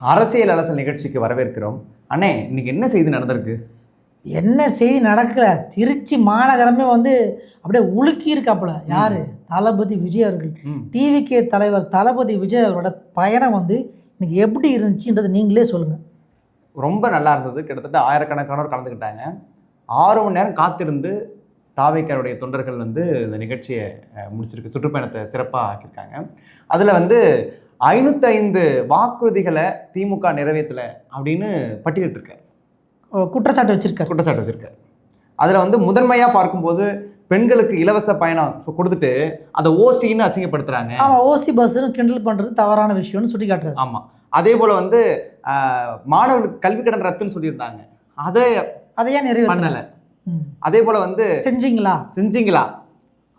அரசியல் அலசல் நிகழ்ச்சிக்கு வரவேற்கிறோம். அண்ணே, இன்னைக்கு என்ன செய்தி நடந்திருக்கு? என்ன செய்தி நடக்கல. திருச்சி மாநகரமே அப்படியே உலுக்கி இருக்காப்புல. யாரு? தளபதி விஜய் அவர்கள். டிவிகே தலைவர் தளபதி விஜய் அவரோட பயணம் இன்னைக்கு எப்படி இருந்துச்சுன்றது நீங்களே சொல்லுங்க. ரொம்ப நல்லா இருந்தது. கிட்டத்தட்ட ஆயிரக்கணக்கானோர் கலந்துக்கிட்டாங்க. 6 மணி நேரம் காத்திருந்து தாவேக்காருடைய தொண்டர்கள் இந்த நிகழ்ச்சியை முடிச்சிருக்கு. சுற்றுப்பயணத்தை சிறப்பாக ஆக்கியிருக்காங்க. அதில் 505 வாக்குறுதிகளை திமுக நிறைவேற்றலை அப்படின்னு பட்டியலிட்டிருக்காரு. குற்றச்சாட்டு வச்சிருக்காரு. அதில் முதன்மையாக பார்க்கும்போது பெண்களுக்கு இலவச பயணம் கொடுத்துட்டு அதை ஓசின்னு அசிங்கப்படுத்துறாங்க. ஓசி பஸ்ன்னு கிண்டல் பண்ணுறது தவறான விஷயம்னு சுட்டி காட்டுறாரு. ஆமாம். அதே போல் மாணவர்களுக்கு கல்வி கடன் ரத்துன்னு சொல்லியிருந்தாங்க. அதையே நிறைவேற்ற பண்ணலை. அதே போல் செஞ்சீங்களா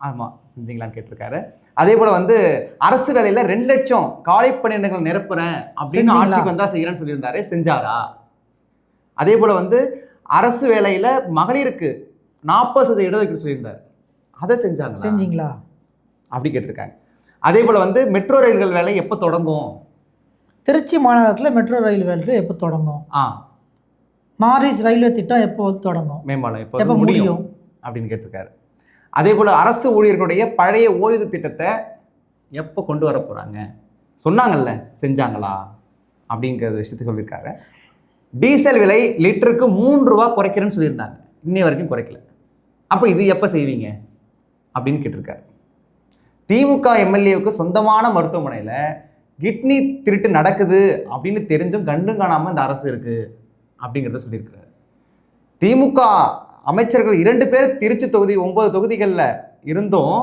ஆமாம் செஞ்சீங்களான்னு கேட்டிருக்காரு. அதே போல் அரசு வேலையில் 2 லட்சம் காலை பணியிடங்கள் நிரப்புறேன் அப்படின்னு ஆட்சிக்கு வந்தால் செய்கிறேன்னு சொல்லியிருந்தாரு. செஞ்சாரா? அதே போல் அரசு வேலையில் மகளிருக்கு 40% இடஒதுக்கீடு சொல்லியிருந்தார். அதை செஞ்சீங்களா அப்படி கேட்டிருக்காங்க. அதே போல் மெட்ரோ ரயில்கள் வேலை எப்போ தொடங்கும்? திருச்சி மாநகரத்தில் மெட்ரோ ரயில் வேலை எப்போ தொடங்கும்? மாரிஸ் ரயில்வே திட்டம் எப்போ தொடங்கும்? மேம்பாலம் எப்போ முடியும் அப்படின்னு கேட்டிருக்காரு. அதே போல் அரசு ஊழியர்களுடைய பழைய ஓய்வு திட்டத்தை எப்போ கொண்டு வர போகிறாங்க? சொன்னாங்கல்ல, செஞ்சாங்களா அப்படிங்கிற விஷயத்தை சொல்லியிருக்காரு. டீசல் விலை லிட்டருக்கு 3 ரூபா குறைக்கிறேன்னு சொல்லியிருந்தாங்க. இன்னை வரைக்கும் குறைக்கல. அப்போ இது எப்போ செய்வீங்க அப்படின்னு கேட்டிருக்காரு. திமுக எம்எல்ஏவுக்கு சொந்தமான மருத்துவமனையில் கிட்னி திருட்டு நடக்குது அப்படின்னு தெரிஞ்சும் கண்டும் காணாமல் இந்த அரசு இருக்குது அப்படிங்கிறத சொல்லியிருக்கிறார். திமுக அமைச்சர்கள் 2 பேர் திருச்சி தொகுதி 9 தொகுதிகளில் இருந்தும்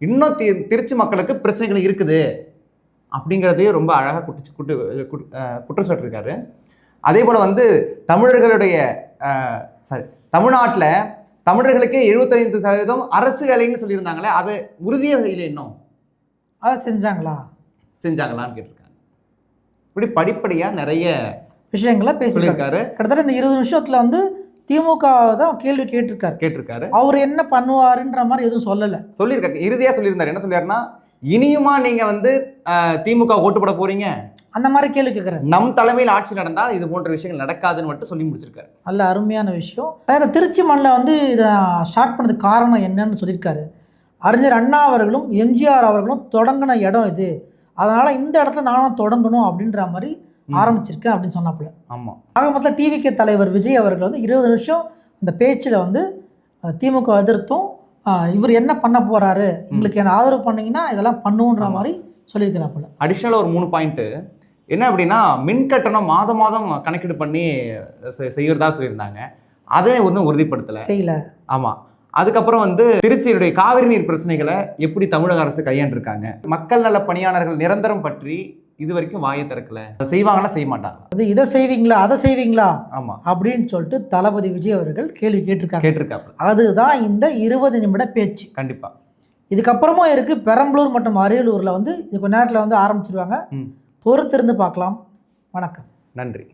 இன்னும் திருச்சி மக்களுக்கு பிரச்சனைகள் இருக்குது அப்படிங்கிறதையும் ரொம்ப அழகாக குற்றம் சாட்டிருக்காரு. அதே போல் தமிழர்களுடைய தமிழ்நாட்டில் தமிழர்களுக்கே 75% அரசு வேலைன்னு சொல்லியிருந்தாங்களே, அதை உறுதியாக இல்லை. இன்னும் அதை செஞ்சாங்களான்னு கேட்டிருக்காங்க. இப்படி படிப்படியாக நிறைய விஷயங்களை பேசியிருக்காரு. கிட்டத்தட்ட இந்த 20 நிமிஷத்தில் திமுக தான் கேள்வி கேட்டிருக்காரு. அவர் என்ன பண்ணுவாருன்ற மாதிரி எதுவும் சொல்லியிருக்காரு. இறுதியாக சொல்லியிருந்தார். என்ன சொல்லியாருன்னா, இனியுமா நீங்கள் திமுக ஓட்டு போட போறீங்க அந்த மாதிரி கேள்வி கேட்குறாரு. நம் தலைமையில் ஆட்சி நடந்தால் இது போன்ற விஷயங்கள் நடக்காதுன்னு மட்டும் சொல்லி முடிச்சிருக்காரு. நல்ல அருமையான விஷயம். வேறு திருச்சி மண்ணில் இதை ஸ்டார்ட் பண்ணதுக்கு காரணம் என்னன்னு சொல்லியிருக்காரு. அறிஞர் அண்ணா அவர்களும் எம்ஜிஆர் அவர்களும் தொடங்கின இடம் இது, அதனால் இந்த இடத்துல நானும் தொடங்கணும் அப்படின்ற மாதிரி ஆரம்பிச்சிருக்கேன் அப்படின்னு சொன்னாப்புல. ஆமாம். ஆக மொத்தம் டிவிகே தலைவர் விஜய் அவர்கள் 20 நிமிஷம் அந்த பேச்சில் திமுக எதிர்த்தும் இவர் என்ன பண்ண போகிறாரு, உங்களுக்கு என்ன ஆதரவு பண்ணிங்கன்னா இதெல்லாம் பண்ணுன்ற மாதிரி சொல்லியிருக்கிறாப்புல. அடிஷ்னலாக ஒரு 3 பாயிண்ட்டு என்ன அப்படின்னா, மின் கட்டணம் மாதம் கணக்கீடு பண்ணி செய்கிறதா சொல்லியிருந்தாங்க. அதை ஒன்றும் உறுதிப்படுத்தலை. ஆமாம். அதுக்கப்புறம் திருச்சியுடைய காவிரி நீர் பிரச்சனைகளை எப்படி தமிழக அரசு கையாண்டிருக்காங்க. மக்கள் நல பணியாளர்கள் நிரந்தரம் பற்றி இது வரைக்கும் வாயை திறக்கல. செய்வாங்கன்னா செய்ய மாட்டாங்க. இதை செய்வீங்களா அதை செய்வீங்களா ஆமாம் அப்படின்னு சொல்லிட்டு தளபதி விஜய் அவர்கள் கேள்வி கேட்டிருக்காங்க. அதுதான் இந்த 20 நிமிட பேச்சு. கண்டிப்பாக இதுக்கப்புறமும் இருக்குது. பெரம்பலூர் மற்றும் அரியலூரில் இது கொஞ்ச நேரத்தில் ஆரம்பிச்சிருவாங்க. பொறுத்திருந்து பார்க்கலாம். வணக்கம். நன்றி.